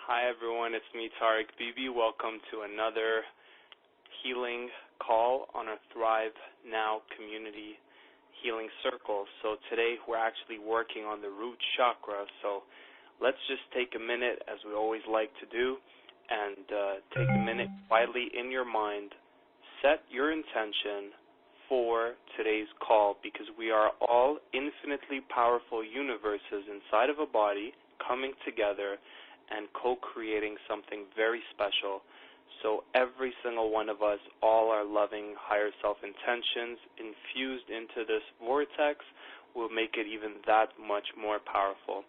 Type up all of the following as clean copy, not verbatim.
Hi everyone, it's me Tariq Bibi. Welcome to another healing call on our Thrive Now community healing circle. So today we're actually working on the root chakra. So let's just take a minute, as we always like to do, and take a minute quietly in your mind. Set your intention for today's call, because we are all infinitely powerful universes inside of a body coming together and co-creating something very special. So every single one of us, all our loving higher self intentions infused into this vortex will make it even that much more powerful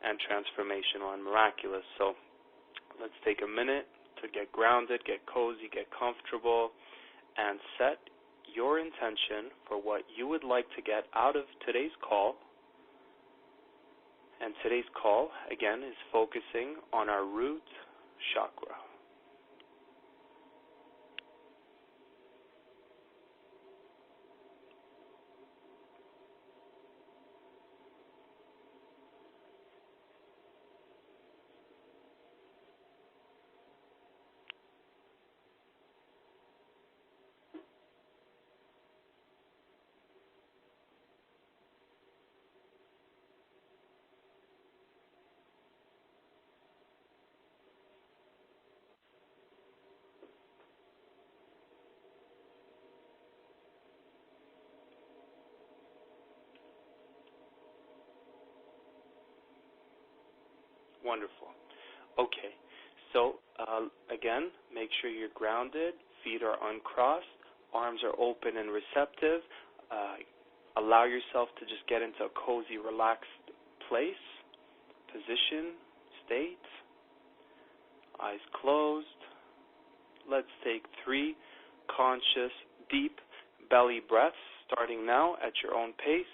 and transformational and miraculous. So let's take a minute to get grounded, get cozy, get comfortable, and set your intention for what you would like to get out of today's call. And today's call, again, is focusing on our root chakra. Wonderful. Okay, so again, make sure you're grounded, feet are uncrossed, arms are open and receptive. Allow yourself to just get into a cozy, relaxed place, position, state, eyes closed. Let's take 3 conscious, deep belly breaths, starting now at your own pace.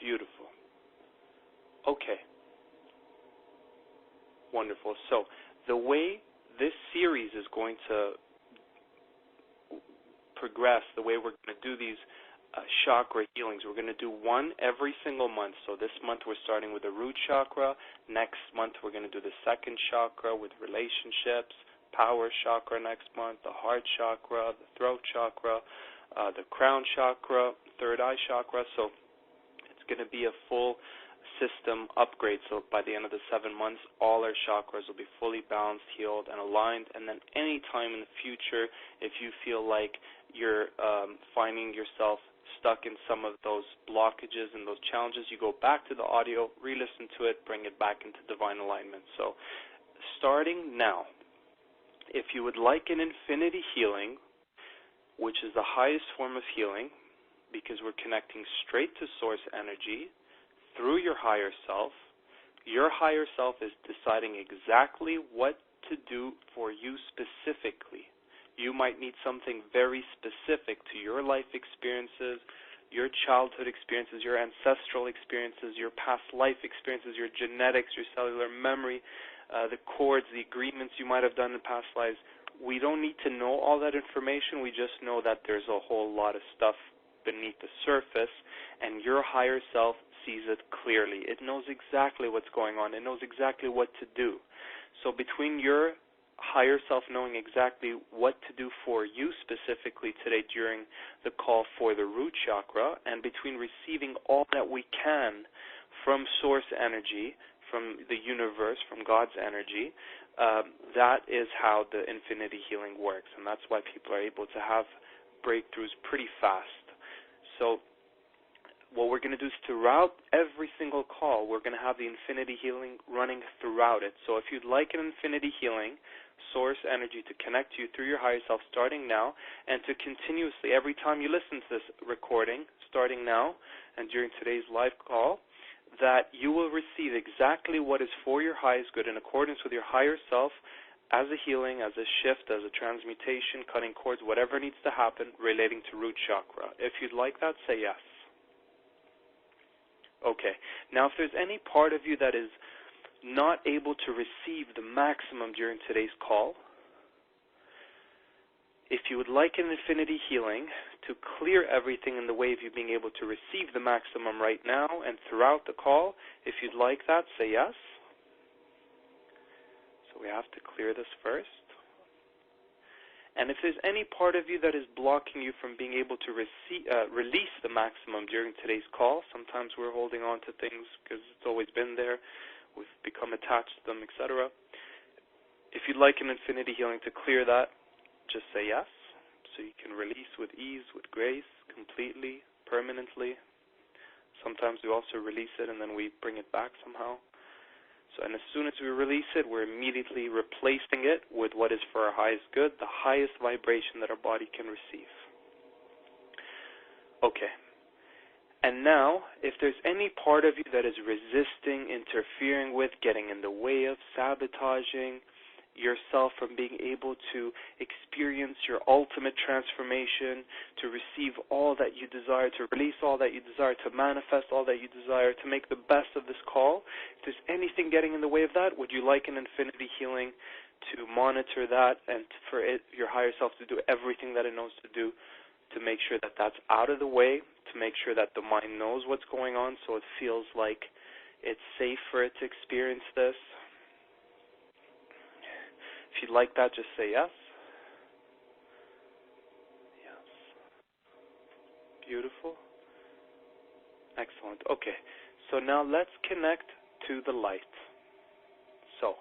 Beautiful. Okay. Wonderful. So the way this series is going to progress, the way we're going to do these chakra healings, we're going to do one every single month. So this month we're starting with the root chakra. Next month we're going to do the second chakra with relationships, power chakra next month, the heart chakra, the throat chakra, the crown chakra, third eye chakra. So it's going to be a full system upgrade. So by the end of the 7 months, all our chakras will be fully balanced, healed, and aligned. And then any time in the future, if you feel like you're finding yourself stuck in some of those blockages and those challenges, you go back to the audio, re-listen to it, bring it back into divine alignment. So starting now, if you would like an infinity healing, which is the highest form of healing, because we're connecting straight to source energy through your higher self. Your higher self is deciding exactly what to do for you specifically. You might need something very specific to your life experiences, your childhood experiences, your ancestral experiences, your past life experiences, your genetics, your cellular memory, the cords, the agreements you might have done in past lives. We don't need to know all that information. We just know that there's a whole lot of stuff beneath the surface, and your higher self sees it clearly. It knows exactly what's going on. It knows exactly what to do. So between your higher self knowing exactly what to do for you specifically today during the call for the root chakra, and between receiving all that we can from source energy, from the universe, from God's energy, that is how the infinity healing works, and that's why people are able to have breakthroughs pretty fast. So what we're going to do is throughout every single call, we're going to have the infinity healing running throughout it. So if you'd like an infinity healing, source energy to connect you through your higher self starting now, and to continuously, every time you listen to this recording, starting now and during today's live call, that you will receive exactly what is for your highest good in accordance with your higher self, as a healing, as a shift, as a transmutation, cutting cords, whatever needs to happen relating to root chakra. If you'd like that, say yes. Okay. Now, if there's any part of you that is not able to receive the maximum during today's call, if you would like an infinity healing to clear everything in the way of you being able to receive the maximum right now and throughout the call, if you'd like that, say yes. So we have to clear this first. And if there's any part of you that is blocking you from being able to release the maximum during today's call, sometimes we're holding on to things because it's always been there, we've become attached to them, etc. If you'd like an infinity healing to clear that, just say yes, so you can release with ease, with grace, completely, permanently. Sometimes we also release it and then we bring it back somehow. And as soon as we release it, we're immediately replacing it with what is for our highest good, the highest vibration that our body can receive. Okay. And now, if there's any part of you that is resisting, interfering with, getting in the way of, sabotaging yourself from being able to experience your ultimate transformation, to receive all that you desire, to release all that you desire, to manifest all that you desire, to make the best of this call, if there's anything getting in the way of that, would you like an infinity healing to monitor that and for your higher self to do everything that it knows to do to make sure that that's out of the way, to make sure that the mind knows what's going on so it feels like it's safe for it to experience this? If you'd like that, just say yes. Yes. Beautiful. Excellent. Okay, so now let's connect to the light. So,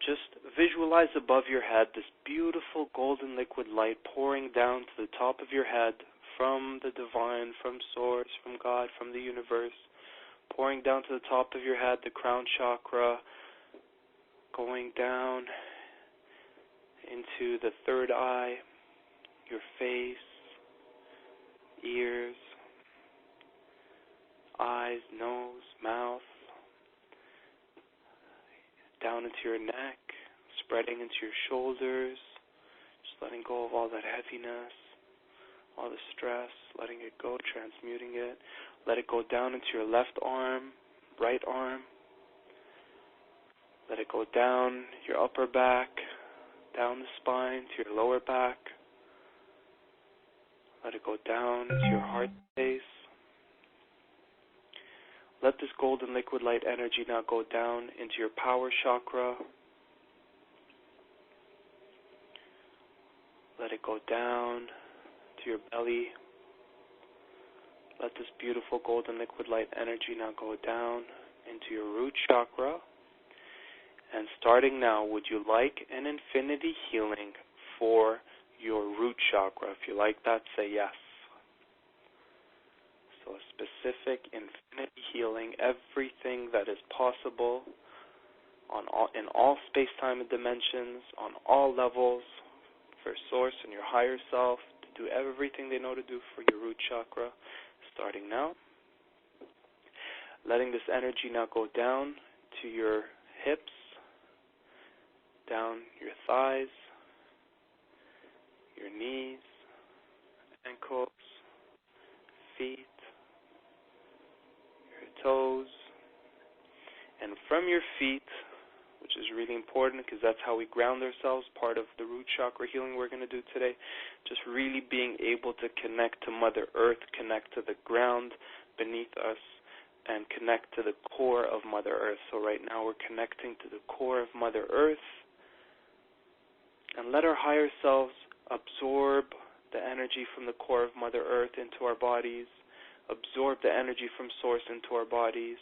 just visualize above your head this beautiful golden liquid light pouring down to the top of your head from the divine, from Source, from God, from the universe, pouring down to the top of your head, the crown chakra, going down into the third eye, your face, ears, eyes, nose, mouth, down into your neck, spreading into your shoulders, just letting go of all that heaviness, all the stress, letting it go, transmuting it. Let it go down into your left arm, right arm. Let it go down your upper back, down the spine to your lower back. Let it go down to your heart space. Let this golden liquid light energy now go down into your power chakra. Let it go down to your belly. Let this beautiful golden liquid light energy now go down into your root chakra. And starting now, would you like an infinity healing for your root chakra? If you like that, say yes. So a specific infinity healing, everything that is possible in all space-time and dimensions, on all levels, for Source and your higher self, to do everything they know to do for your root chakra. Starting now. Letting this energy now go down to your hips, down your thighs, your knees, ankles, feet, your toes, and from your feet, which is really important because that's how we ground ourselves, part of the root chakra healing we're going to do today, just really being able to connect to Mother Earth, connect to the ground beneath us, and connect to the core of Mother Earth. So right now we're connecting to the core of Mother Earth, and let our higher selves absorb the energy from the core of Mother Earth into our bodies, absorb the energy from Source into our bodies,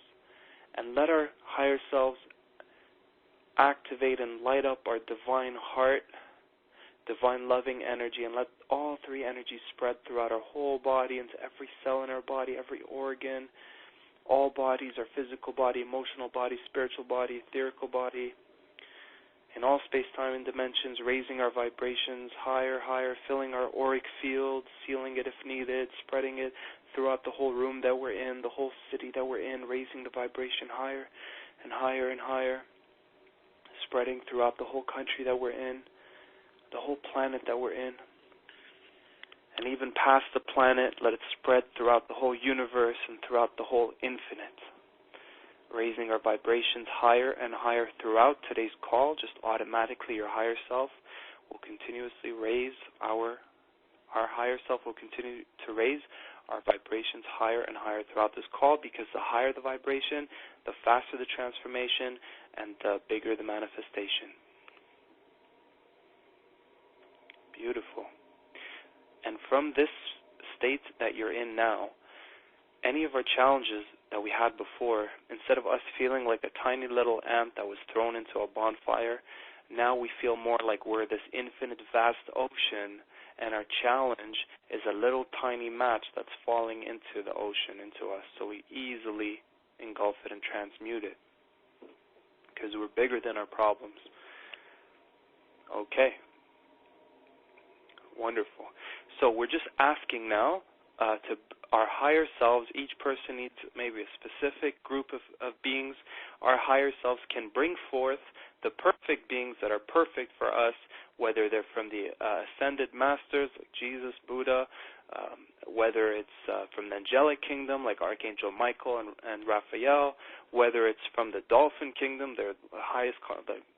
and let our higher selves activate and light up our divine heart, divine loving energy, and let all three energies spread throughout our whole body, into every cell in our body, every organ, all bodies, our physical body, emotional body, spiritual body, etherical body, in all space-time and dimensions, raising our vibrations higher, higher, filling our auric field, sealing it if needed, spreading it throughout the whole room that we're in, the whole city that we're in, raising the vibration higher and higher and higher, spreading throughout the whole country that we're in, the whole planet that we're in. and even past the planet. Let it spread throughout the whole universe and throughout the whole infinite. Raising our vibrations higher and higher throughout today's call. Just automatically your higher self will continuously raise our higher self will continue to raise our vibrations higher and higher throughout this call, because the higher the vibration, the faster the transformation, and the bigger the manifestation. Beautiful. And from this state that you're in now, any of our challenges that we had before, instead of us feeling like a tiny little ant that was thrown into a bonfire, now we feel more like we're this infinite vast ocean, and our challenge is a little tiny match that's falling into the ocean, into us. So we easily engulf it and transmute it, because we're bigger than our problems. Okay. Wonderful. So we're just asking now to our higher selves. Each person needs maybe a specific group of beings. Our higher selves can bring forth the perfect beings that are perfect for us, whether they're from the ascended masters like Jesus, Buddha, whether it's from the angelic kingdom like Archangel Michael and Raphael, whether it's from the dolphin kingdom, they're the highest,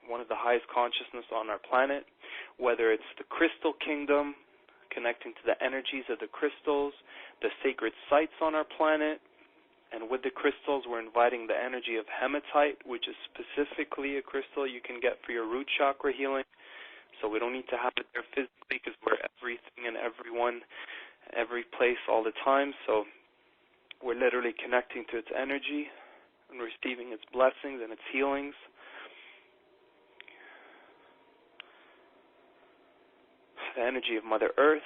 one of the highest consciousness on our planet, whether it's the crystal kingdom, connecting to the energies of the crystals, the sacred sites on our planet. And with the crystals, we're inviting the energy of hematite, which is specifically a crystal you can get for your root chakra healing. So we don't need to have it there physically, because we're everything and everyone, every place, all the time. So we're literally connecting to its energy and receiving its blessings and its healings. The energy of Mother Earth,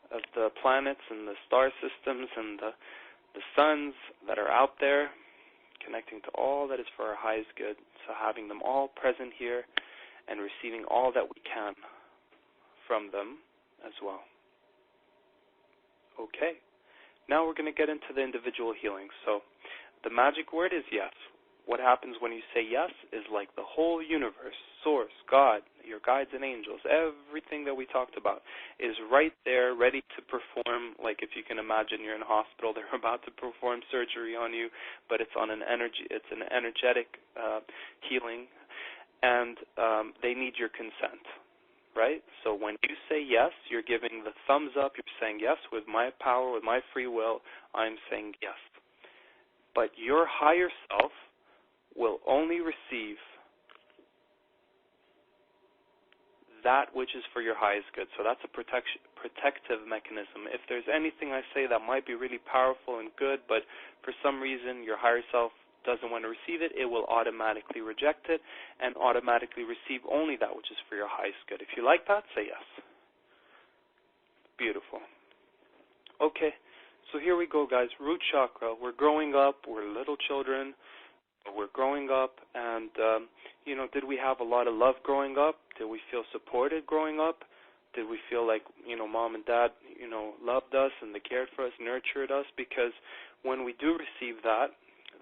of the planets and the star systems and the suns that are out there, connecting to all that is for our highest good. So having them all present here and receiving all that we can from them as well. Okay. Now we're going to get into the individual healings. So the magic word is yes. What happens when you say yes is like the whole universe, source, God, your guides and angels, everything that we talked about is right there ready to perform. Like if you can imagine you're in a hospital, they're about to perform surgery on you, but it's on an energetic healing, and they need your consent, right? So when you say yes, you're giving the thumbs up, you're saying yes with my power, with my free will, I'm saying yes. But your higher self will only receive that which is for your highest good. So that's a protective mechanism. If there's anything I say that might be really powerful and good, but for some reason your higher self doesn't want to receive it, it will automatically reject it and automatically receive only that which is for your highest good. If you like that, say yes. Beautiful. Okay, so here we go, guys. Root chakra. We're growing up. We're little children. We're growing up, and, did we have a lot of love growing up? Did we feel supported growing up? Did we feel like, mom and dad, loved us and they cared for us, nurtured us? Because when we do receive that,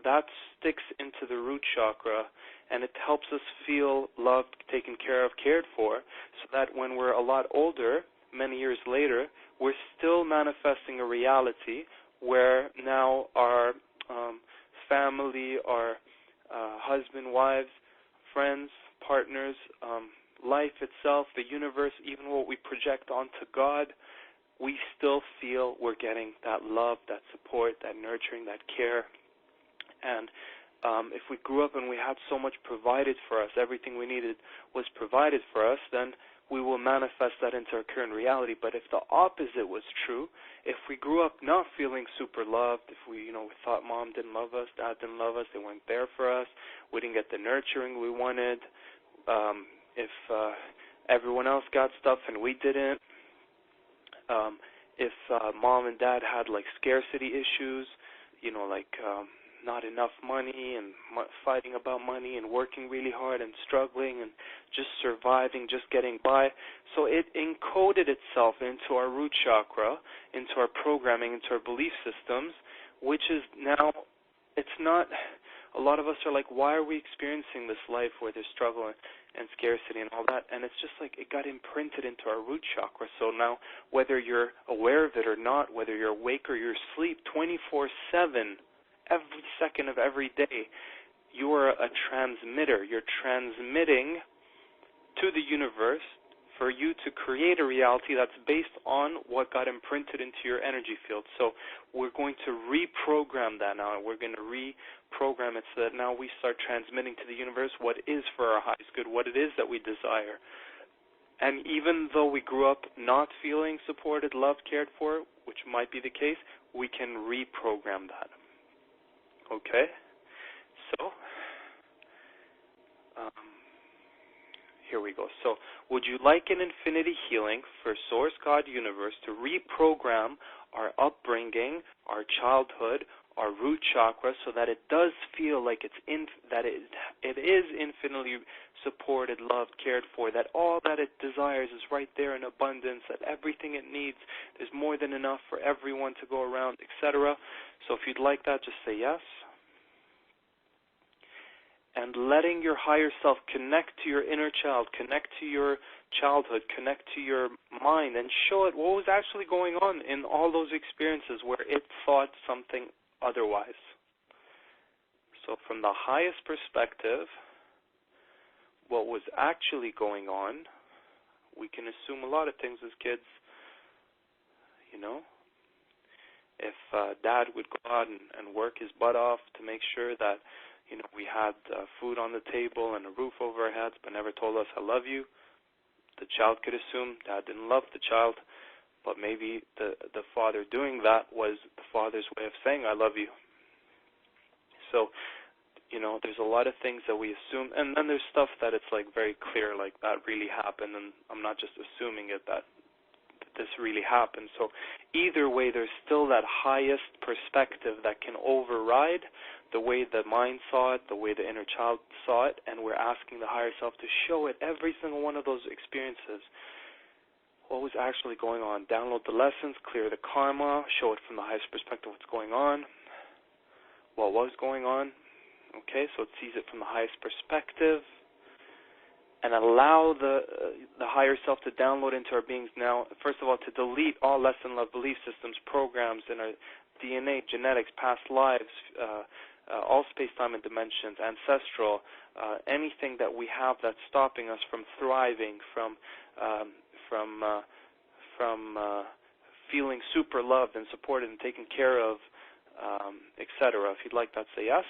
that sticks into the root chakra, and it helps us feel loved, taken care of, cared for, so that when we're a lot older, many years later, we're still manifesting a reality where now our family, our husband, wives, friends, partners, life itself, the universe, even what we project onto God, we still feel we're getting that love, that support, that nurturing, that care. And if we grew up and we had so much provided for us, everything we needed was provided for us, then we will manifest that into our current reality. But if the opposite was true, if we grew up not feeling super loved, if we thought mom didn't love us, dad didn't love us, they weren't there for us, we didn't get the nurturing we wanted, if everyone else got stuff and we didn't, if mom and dad had like scarcity issues, not enough money and fighting about money and working really hard and struggling and just surviving, just getting by. So it encoded itself into our root chakra, into our programming, into our belief systems, which is now, it's not, a lot of us are like, why are we experiencing this life where there's struggle? and scarcity and all that, and it's just like it got imprinted into our root chakra. So now, whether you're aware of it or not, whether you're awake or you're asleep, 24/7, every second of every day, you are a transmitter. You're transmitting to the universe for you to create a reality that's based on what got imprinted into your energy field. So we're going to reprogram that now. We're going to reprogram it so that now we start transmitting to the universe what is for our highest good, what it is that we desire. And even though we grew up not feeling supported, loved, cared for, which might be the case, we can reprogram that. Okay? So, here we go. So, would you like an infinity healing for Source God Universe to reprogram our upbringing, our childhood, our root chakra, so that it does feel like it is infinitely supported, loved, cared for, that all that it desires is right there in abundance, that everything it needs, there's more than enough for everyone to go around, etc. So if you'd like that, just say yes. And letting your higher self connect to your inner child, connect to your childhood, connect to your mind, and show it what was actually going on in all those experiences where it thought something otherwise. So from the highest perspective, what was actually going on, we can assume a lot of things as kids. You know, if Dad would go out and work his butt off to make sure that we had food on the table and a roof over our heads, but never told us, I love you, the child could assume Dad didn't love the child, but maybe the father doing that was the father's way of saying, I love you. So, there's a lot of things that we assume, and then there's stuff that it's like very clear, like that really happened, and I'm not just assuming it, that this really happened. So either way, there's still that highest perspective that can override the way the mind saw it, the way the inner child saw it, and we're asking the higher self to show it, every single one of those experiences, what was actually going on. Download the lessons, clear the karma, show it from the highest perspective what's going on, what was going on. Okay, so it sees it from the highest perspective, and allow the higher self to download into our beings now, first of all, to delete all less than love belief systems, programs in our DNA, genetics, past lives, all space-time and dimensions, ancestral, anything that we have that's stopping us from thriving, from feeling super loved and supported and taken care of, etc. If you'd like that, say yes.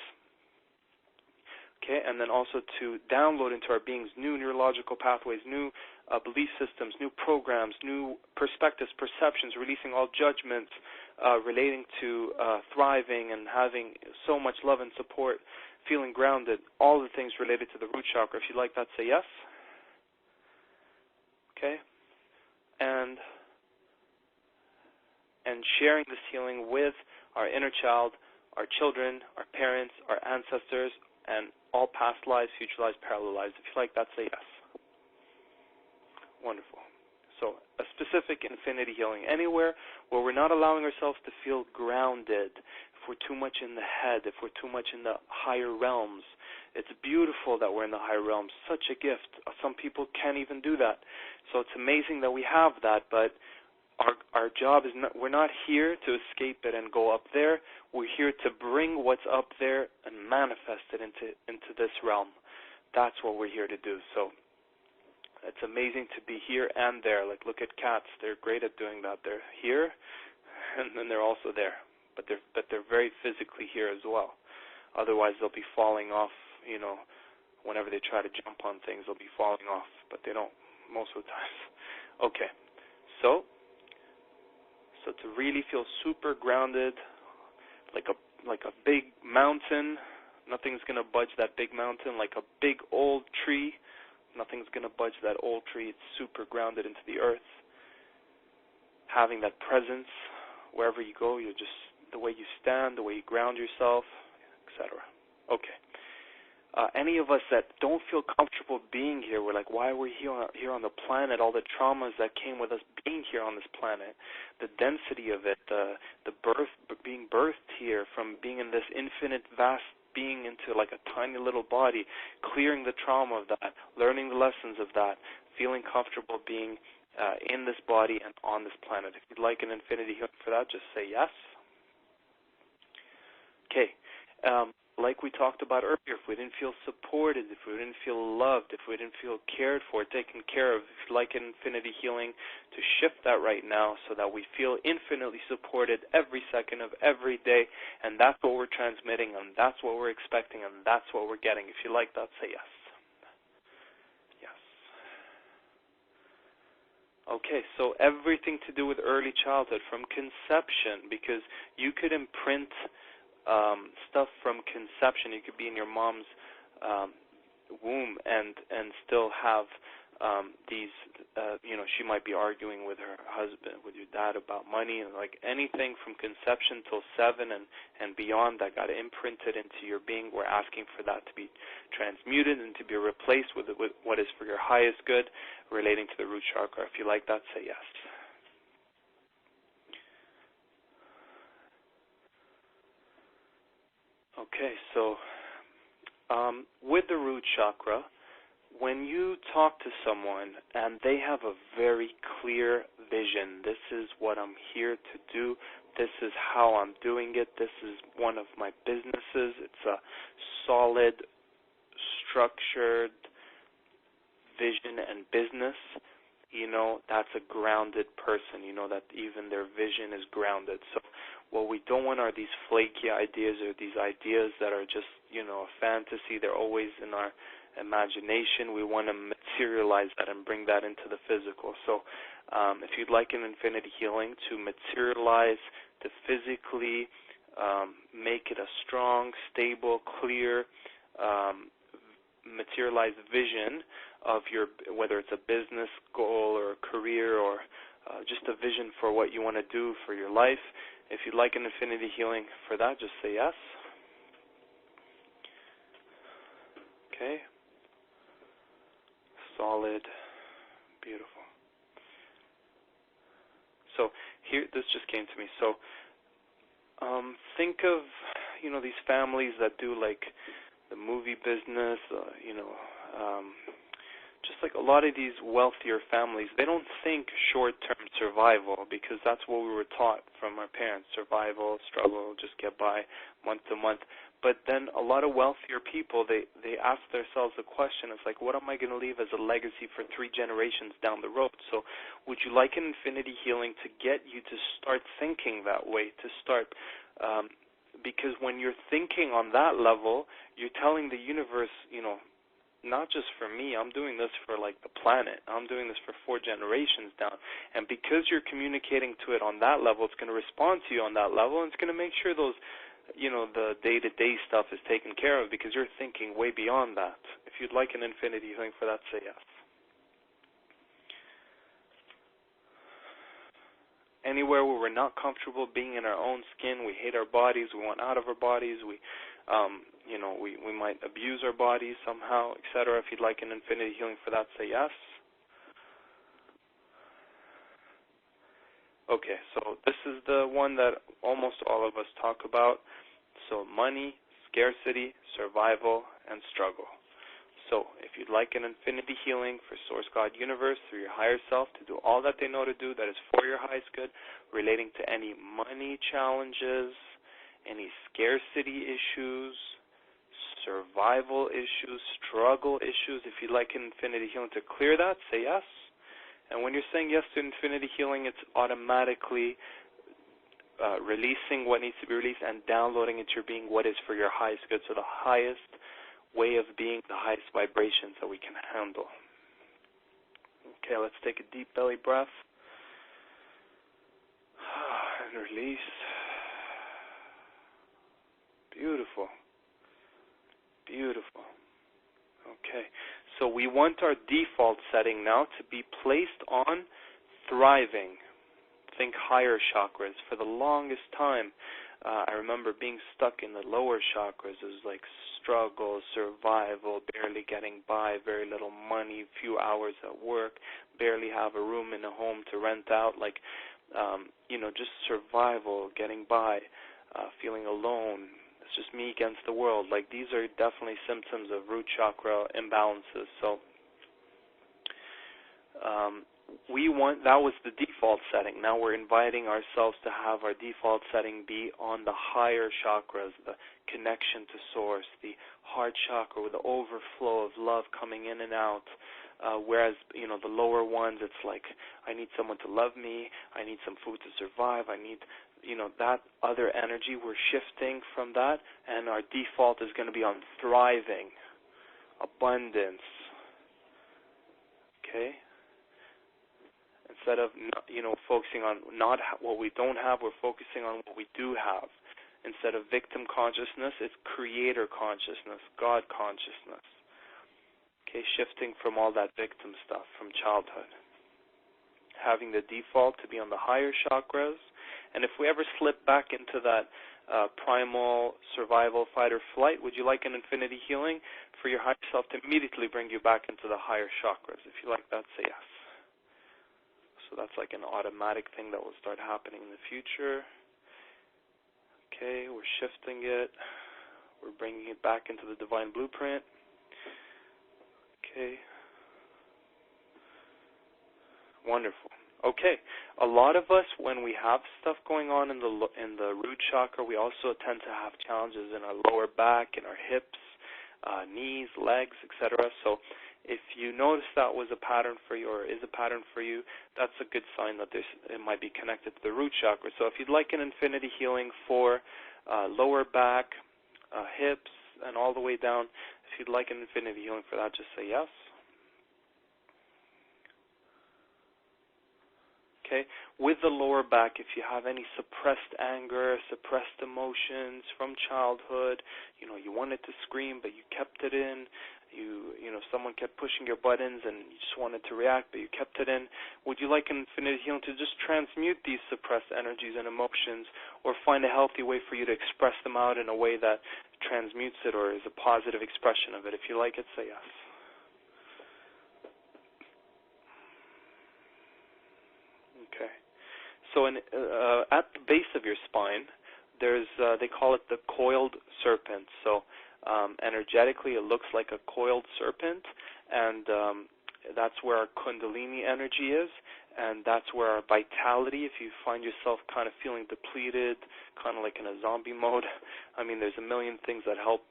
Okay, and then also to download into our beings new neurological pathways, new belief systems, new programs, new perspectives, perceptions, releasing all judgments relating to thriving and having so much love and support, feeling grounded, all the things related to the root chakra. If you'd like that, say yes. Okay, and sharing this healing with our inner child, our children, our parents, our ancestors, and all past lives, future lives, parallel lives. If you like that, say yes. Wonderful. So a specific infinity healing. Anywhere where we're not allowing ourselves to feel grounded, if we're too much in the head, if we're too much in the higher realms. It's beautiful that we're in the higher realms. Such a gift. Some people can't even do that. So it's amazing that we have that, but our job is not, we're not here to escape it and go up there. We're here to bring what's up there and manifest it into this realm. That's what we're here to do. So it's amazing to be here and there. Like, look at cats. They're great at doing that. They're here, and then they're also there. But they're very physically here as well. Otherwise, they'll be falling off, whenever they try to jump on things, they'll be falling off. But they don't most of the time. Okay. So to really feel super grounded, like a big mountain, nothing's going to budge that big mountain. Like a big old tree, nothing's going to budge that old tree. It's super grounded into the earth. Having that presence wherever you go, you're just, the way you stand, the way you ground yourself, etc. Okay. Any of us that don't feel comfortable being here, we're like, why are we here on the planet? All the traumas that came with us being here on this planet, the density of it, the birth, being birthed here, from being in this infinite, vast being into like a tiny little body, clearing the trauma of that, learning the lessons of that, feeling comfortable being in this body and on this planet. If you'd like an infinity healing for that, just say yes. Okay. Like we talked about earlier, if we didn't feel supported, if we didn't feel loved, if we didn't feel cared for, taken care of, if you'd like an infinity healing, to shift that right now so that we feel infinitely supported every second of every day, and that's what we're transmitting, and that's what we're expecting, and that's what we're getting. If you like that, say yes. Yes. Okay, so everything to do with early childhood, from conception, because you could imprint stuff from conception. You could be in your mom's womb and still have these, she might be arguing with her husband, with your dad about money, and like anything from conception till 7 and beyond that got imprinted into your being. We're asking for that to be transmuted and to be replaced with what is for your highest good relating to the root chakra. If you like that, say yes. Okay, so with the root chakra, when you talk to someone and they have a very clear vision, this is what I'm here to do, this is how I'm doing it, this is one of my businesses, it's a solid, structured vision and business, that's a grounded person, that even their vision is grounded. So what we don't want are these flaky ideas or these ideas that are just, a fantasy. They're always in our imagination. We want to materialize that and bring that into the physical. So if you'd like an infinity healing to materialize, to physically make it a strong, stable, clear, materialized vision of your, whether it's a business goal or a career or just a vision for what you want to do for your life. If you'd like an infinity healing for that, just say yes. Okay. Solid. Beautiful. So here, this just came to me. So think of, these families that do like the movie business, just like a lot of these wealthier families, they don't think short-term survival because that's what we were taught from our parents, survival, struggle, just get by month to month. But then a lot of wealthier people, they ask themselves the question, it's like, what am I going to leave as a legacy for 3 generations down the road? So would you like an infinity healing to get you to start thinking that way, to start because when you're thinking on that level, you're telling the universe, not just for me, I'm doing this for like the planet. I'm doing this for 4 generations down. And because you're communicating to it on that level, it's going to respond to you on that level, and it's going to make sure those, the day-to-day stuff is taken care of because you're thinking way beyond that. If you'd like an infinity healing for that, say yes. Anywhere where we're not comfortable being in our own skin, we hate our bodies, we want out of our bodies, we might abuse our bodies somehow, etc. If you'd like an infinity healing for that, say yes. Okay, so this is the one that almost all of us talk about. So money, scarcity, survival, and struggle. So if you'd like an infinity healing for Source God Universe through your higher self to do all that they know to do that is for your highest good, relating to any money challenges, any scarcity issues, survival issues, struggle issues, if you'd like an infinity healing to clear that, say yes. And when you're saying yes to infinity healing, it's automatically releasing what needs to be released and downloading into your being what is for your highest good. So the highest way of being, the highest vibrations that we can handle. Okay, let's take a deep belly breath and release. Beautiful. Beautiful. Okay, so we want our default setting now to be placed on thriving. Think higher chakras. For the longest time, I remember being stuck in the lower chakras. It was like struggle, survival, barely getting by, very little money, few hours at work, barely have a room in a home to rent out, like, just survival, getting by, feeling alone, just me against the world. Like, these are definitely symptoms of root chakra imbalances. So that was the default setting. Now we're inviting ourselves to have our default setting be on the higher chakras, the connection to source, the heart chakra with the overflow of love coming in and out. Whereas, the lower ones, it's like, I need someone to love me, I need some food to survive, I need, that other energy. We're shifting from that, and our default is going to be on thriving, abundance, okay? Instead of, focusing on not what we don't have, we're focusing on what we do have. Instead of victim consciousness, it's creator consciousness, God consciousness. Okay, shifting from all that victim stuff from childhood. Having the default to be on the higher chakras. And if we ever slip back into that primal survival, fight or flight, would you like an infinity healing for your higher self to immediately bring you back into the higher chakras? If you like that, say yes. So that's like an automatic thing that will start happening in the future. Okay, we're shifting it. We're bringing it back into the divine blueprint. Okay. Wonderful. Okay. A lot of us, when we have stuff going on in the root chakra, we also tend to have challenges in our lower back, in our hips, knees, legs, etc. So if you notice that was a pattern for you or is a pattern for you, that's a good sign that it might be connected to the root chakra. So if you'd like an infinity healing for lower back, hips, and all the way down, if you'd like an infinity healing for that, just say yes. Okay. With the lower back, if you have any suppressed anger, suppressed emotions from childhood, you wanted to scream but you kept it in, someone kept pushing your buttons and you just wanted to react but you kept it in, would you like an infinity healing to just transmute these suppressed energies and emotions, or find a healthy way for you to express them out in a way that transmutes it or is a positive expression of it? If you like it, say yes. Okay. So at the base of your spine, there's they call it the coiled serpent. So energetically, it looks like a coiled serpent, and that's where our kundalini energy is, and that's where our vitality, if you find yourself kind of feeling depleted, kind of like in a zombie mode, I mean, there's a million things that help,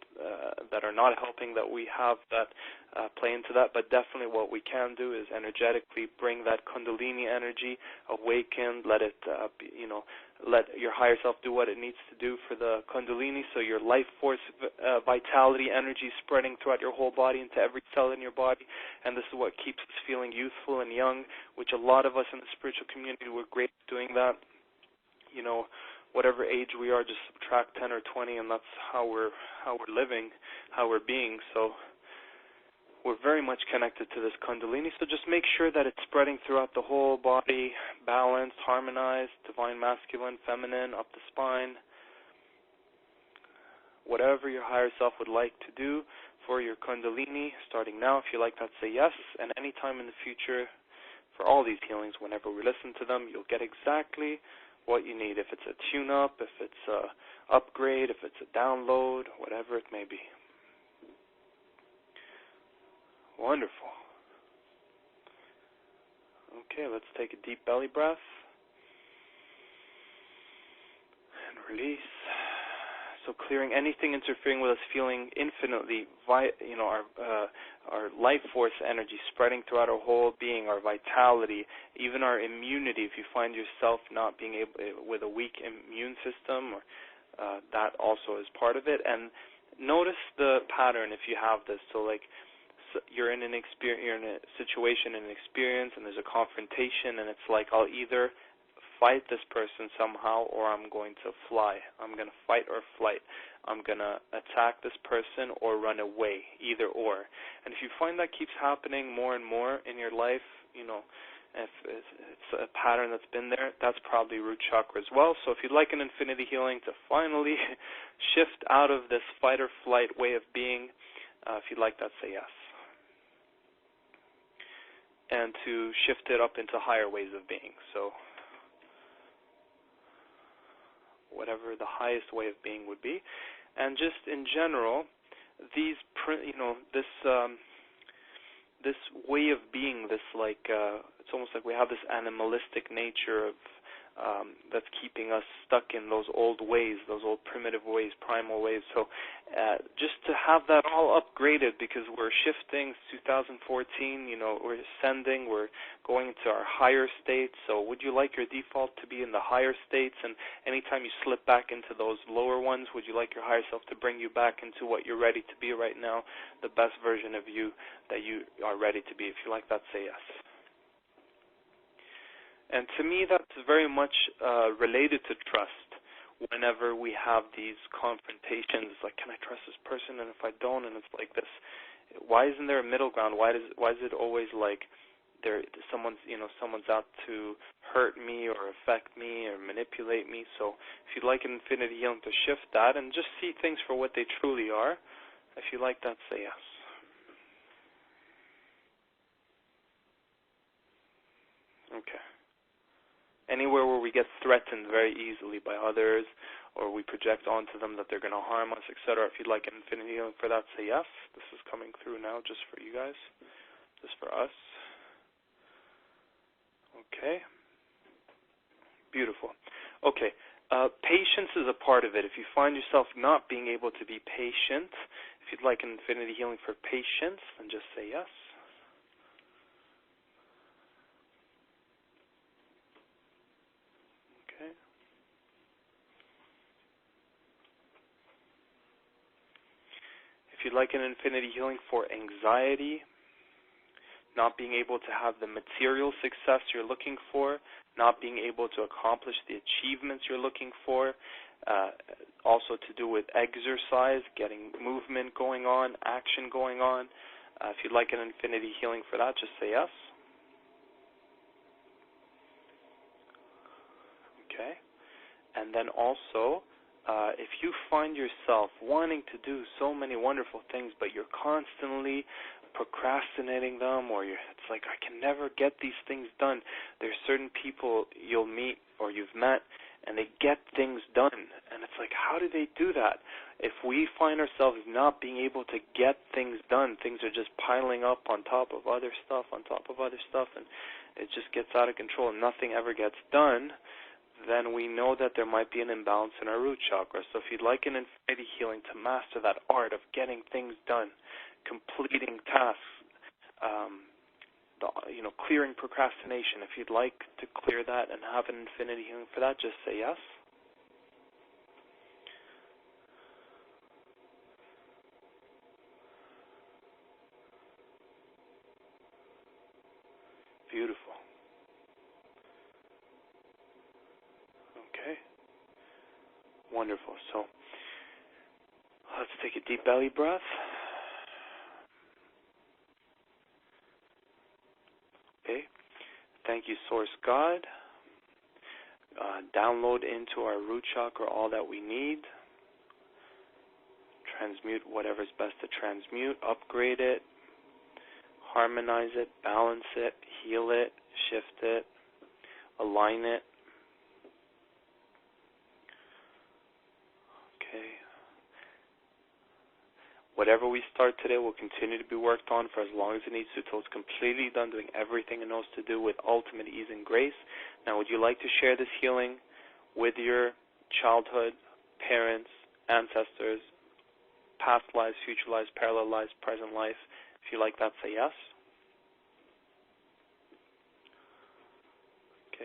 that are not helping that we have that play into that, but definitely what we can do is energetically bring that kundalini energy, awaken, let it, let your higher self do what it needs to do for the kundalini, so your life force, vitality, energy spreading throughout your whole body into every cell in your body, and this is what keeps us feeling youthful and young, which a lot of us in the spiritual community, we're great at doing that. Whatever age we are, just subtract 10 or 20, and that's how we're living, how we're being. So we're very much connected to this kundalini, so just make sure that it's spreading throughout the whole body, balanced, harmonized, divine masculine, feminine, up the spine. Whatever your higher self would like to do for your kundalini, starting now, if you like that, say yes, and any time in the future, for all these healings, whenever we listen to them, you'll get exactly what you need, if it's a tune-up, if it's a upgrade, if it's a download, whatever it may be. Wonderful. Okay, let's take a deep belly breath and release. So clearing anything interfering with us feeling infinitely, our life force energy spreading throughout our whole being, our vitality, even our immunity. If you find yourself not being able, with a weak immune system, or that also is part of it. And notice the pattern if you have this. So you're in an experience, you're in a situation, an experience, and there's a confrontation, and it's like, I'll either fight this person somehow, or I'm going to fly. I'm going to fight or flight. I'm going to attack this person or run away, either or. And if you find that keeps happening more and more in your life, if it's a pattern that's been there, that's probably root chakra as well. So if you'd like an infinity healing to finally shift out of this fight or flight way of being, if you'd like that, say yes. And to shift it up into higher ways of being. So whatever the highest way of being would be. And just in general, these this way of being, this it's almost like we have this animalistic nature of that's keeping us stuck in those old ways, those old primitive ways, primal ways. So just to have that all upgraded, because we're shifting, 2014, we're ascending, we're going into our higher states. So would you like your default to be in the higher states, and anytime you slip back into those lower ones, would you like your higher self to bring you back into what you're ready to be right now, the best version of you that you are ready to be? If you like that, say yes. And to me, that's very much related to trust. Whenever we have these confrontations, it's like, can I trust this person? And if I don't, and it's like this, why isn't there a middle ground? Why is it always like someone's out to hurt me or affect me or manipulate me? So if you'd like an infinity healing to shift that and just see things for what they truly are, if you like that, say yes. Okay. Anywhere where we get threatened very easily by others, or we project onto them that they're going to harm us, etc. If you'd like an infinity healing for that, say yes. This is coming through now just for you guys, just for us. Okay. Beautiful. Okay. Patience is a part of it. If you find yourself not being able to be patient, if you'd like an infinity healing for patience, then just say yes. If you'd like an infinity healing for anxiety, not being able to have the material success you're looking for, not being able to accomplish the achievements you're looking for, also to do with exercise, getting movement going on, action going on. If you'd like an infinity healing for that, just say yes. Okay. And then also, if you find yourself wanting to do so many wonderful things, but you're constantly procrastinating them, or it's like, I can never get these things done. There's certain people you'll meet or you've met, and they get things done. And it's like, how do they do that? If we find ourselves not being able to get things done, things are just piling up on top of other stuff, and it just gets out of control and nothing ever gets done, then we know that there might be an imbalance in our root chakra. So if you'd like an infinity healing to master that art of getting things done, completing tasks, clearing procrastination, if you'd like to clear that and have an infinity healing for that, just say yes. Beautiful. Okay. Wonderful. So let's take a deep belly breath. Okay. Thank you, Source God. Download into our root chakra all that we need. Transmute whatever's best to transmute. Upgrade it. Harmonize it. Balance it. Heal it. Shift it. Align it. Okay. Whatever we start today will continue to be worked on for as long as it needs to until it's completely done, doing everything it knows to do with ultimate ease and grace. Now, would you like to share this healing with your childhood, parents, ancestors, past lives, future lives, parallel lives, present life? If you like that, say yes. Okay.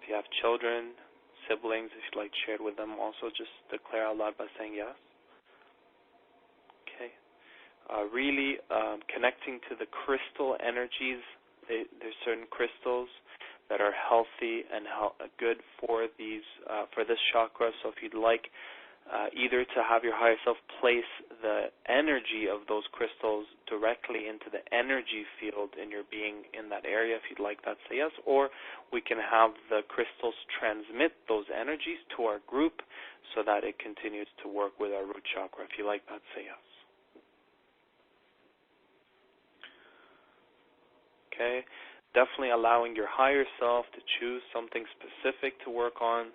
If you have children, siblings, if you'd like to share it with them, also just declare out loud by saying yes. Okay. Really connecting to the crystal energies. There's certain crystals that are healthy and good for this chakra. So if you'd like either to have your higher self place the energy of those crystals directly into the energy field in your being in that area, if you'd like that, say yes. Or we can have the crystals transmit those energies to our group so that it continues to work with our root chakra. If you like that, say yes. okay? Definitely allowing your higher self to choose something specific to work on,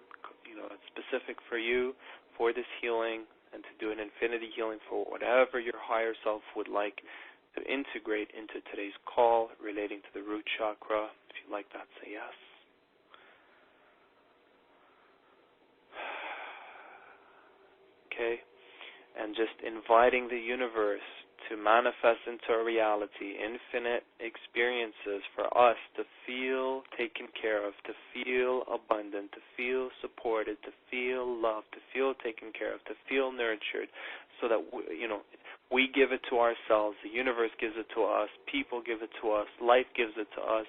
specific for you, for this healing, and to do an infinity healing for whatever your higher self would like to integrate into today's call relating to the root chakra. If you like that, say yes. Okay, and just inviting the universe to manifest into our reality infinite experiences for us to feel taken care of, to feel abundant, to feel supported, to feel loved, to feel taken care of, to feel nurtured, so that we give it to ourselves, the universe gives it to us, people give it to us, life gives it to us,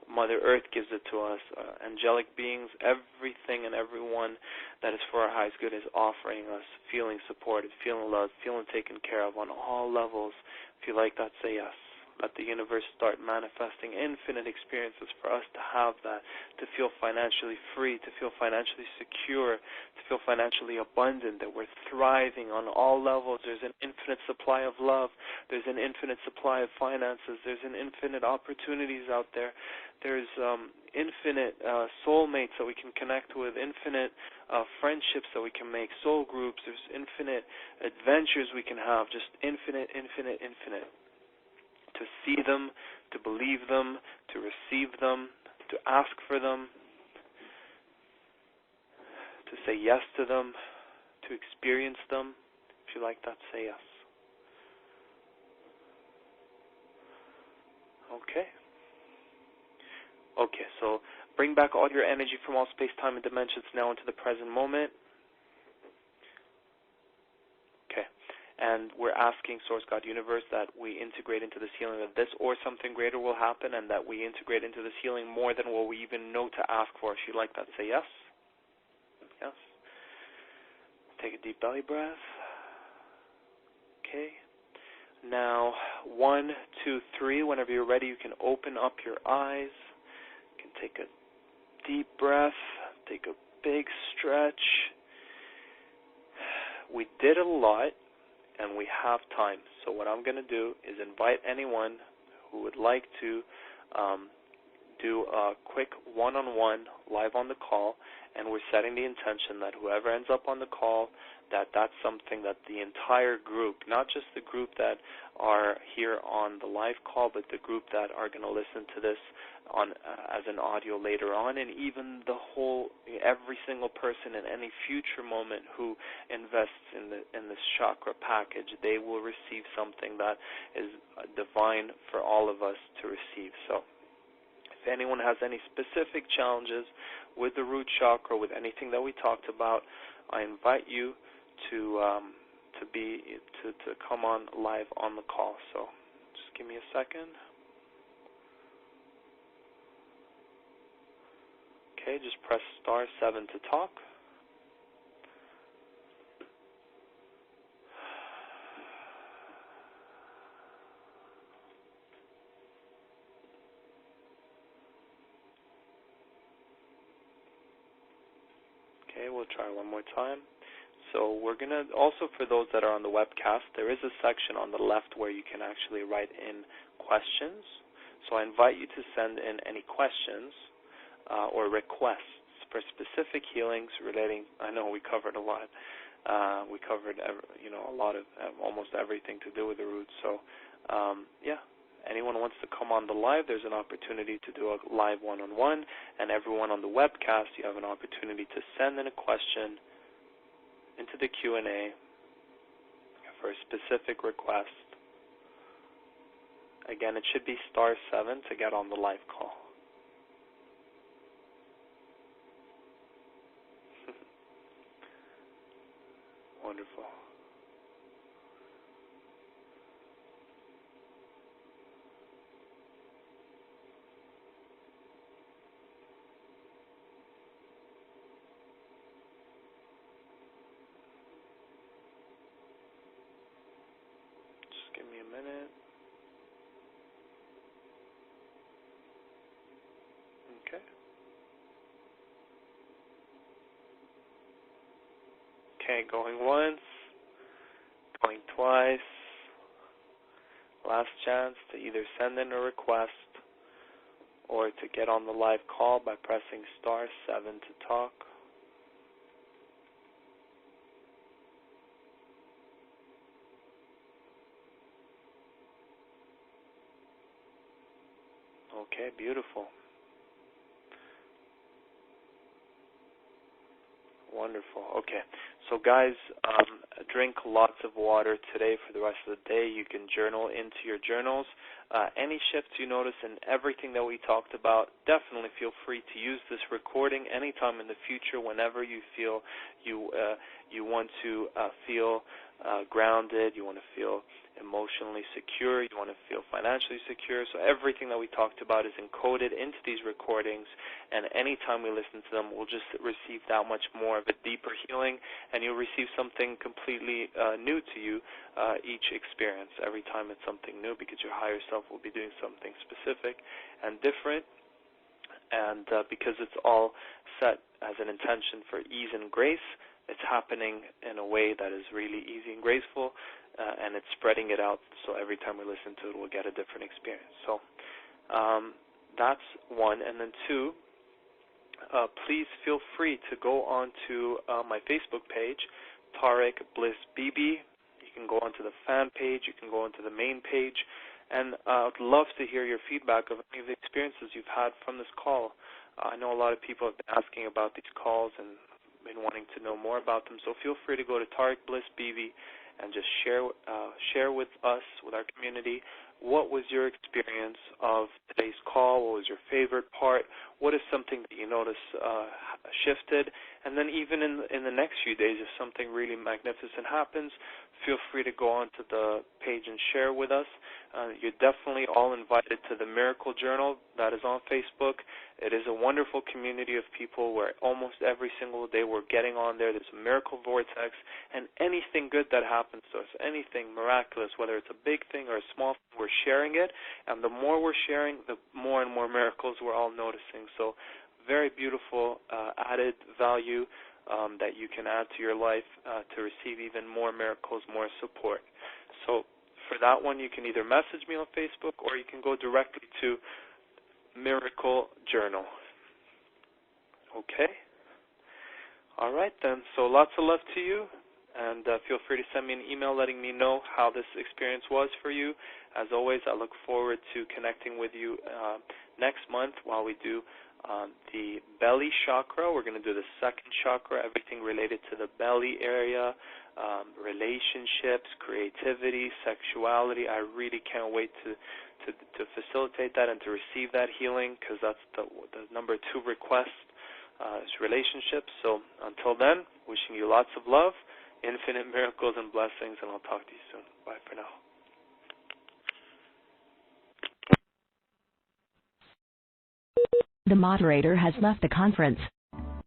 Mother Earth gives it to us, angelic beings, everything and everyone that is for our highest good is offering us feeling supported, feeling loved, feeling taken care of on all levels. If you like that, say yes. Let the universe start manifesting infinite experiences for us to have that, to feel financially free, to feel financially secure, to feel financially abundant, that we're thriving on all levels. There's an infinite supply of love. There's an infinite supply of finances. There's an infinite opportunities out there. There's infinite soulmates that we can connect with, infinite friendships that we can make, soul groups. There's infinite adventures we can have, just infinite, infinite, infinite. To see them, to believe them, to receive them, to ask for them, to say yes to them, to experience them. If you like that, say yes. Okay, so bring back all your energy from all space, time, and dimensions now into the present moment. Okay. And we're asking Source, God, Universe that we integrate into this healing that this or something greater will happen, and that we integrate into this healing more than what we even know to ask for. If you'd like that, say yes. Yes. Take a deep belly breath. Okay. Now, 1, 2, 3. Whenever you're ready, you can open up your eyes. You can take a deep breath. Take a big stretch. We did a lot, and we have time. So what I'm going to do is invite anyone who would like to do a quick one-on-one live on the call, and we're setting the intention that whoever ends up on the call, that's something that the entire group, not just the group that are here on the live call, but the group that are going to listen to this on as an audio later on, and even every single person in any future moment who invests in this chakra package, they will receive something that is divine for all of us to receive. So if anyone has any specific challenges with the root chakra, with anything that we talked about, I invite you to come on live on the call. So just give me a second. Okay, just press *7 to talk. Okay, we'll try one more time. So we're going to, also for those that are on the webcast, there is a section on the left where you can actually write in questions. So I invite you to send in any questions or requests for specific healings relating. I know we covered a lot. We covered a lot of almost everything to do with the roots. So anyone wants to come on the live, there's an opportunity to do a live one-on-one, and everyone on the webcast, you have an opportunity to send in a question into the Q&A for a specific request. Again, it should be *7 to get on the live call. Wonderful. Just give me a minute. Okay. Okay, going once, going twice. Last chance to either send in a request or to get on the live call by pressing *7 to talk. Okay, beautiful. Wonderful. Okay. So, guys, drink lots of water today for the rest of the day. You can journal into your journals. Any shifts you notice in everything that we talked about, definitely feel free to use this recording anytime in the future whenever you feel you want to feel grounded, you want to feel emotionally secure, you want to feel financially secure. So everything that we talked about is encoded into these recordings, and anytime we listen to them, we'll just receive that much more of a deeper healing, and you'll receive something completely new to you each experience. Every time it's something new, because your higher self will be doing something specific and different, and because it's all set as an intention for ease and grace, it's happening in a way that is really easy and graceful, and it's spreading it out, so every time we listen to it, we'll get a different experience. So that's one. And then two, please feel free to go on to my Facebook page, Tariq Bliss BB. You can go onto the fan page, you can go onto the main page, and I'd love to hear your feedback of any of the experiences you've had from this call. I know a lot of people have been asking about these calls and been wanting to know more about them, so feel free to go to Tariq Bliss BB and just share with us, with our community, what was your experience of today's call? What was your favorite part? What is something that you notice shifted? And then even in the next few days, if something really magnificent happens, feel free to go onto the page and share with us. You're definitely all invited to the Miracle Journal that is on Facebook. It is a wonderful community of people where almost every single day we're getting on there. There's a miracle vortex, and anything good that happens to us, anything miraculous, whether it's a big thing or a small thing, we're sharing it. And the more we're sharing, the more and more miracles we're all noticing. So very beautiful added value that you can add to your life to receive even more miracles, more support. So for that one, you can either message me on Facebook or you can go directly to Miracle Journal. Okay? All right, then. So lots of love to you, and feel free to send me an email letting me know how this experience was for you. As always, I look forward to connecting with you next month while we do the belly chakra. We're going to do the second chakra, everything related to the belly area, relationships, creativity, sexuality. I really can't wait to facilitate that and to receive that healing, because that's the number 2 request is relationships. So until then, wishing you lots of love, infinite miracles and blessings, and I'll talk to you soon. Bye for now. The moderator has left the conference.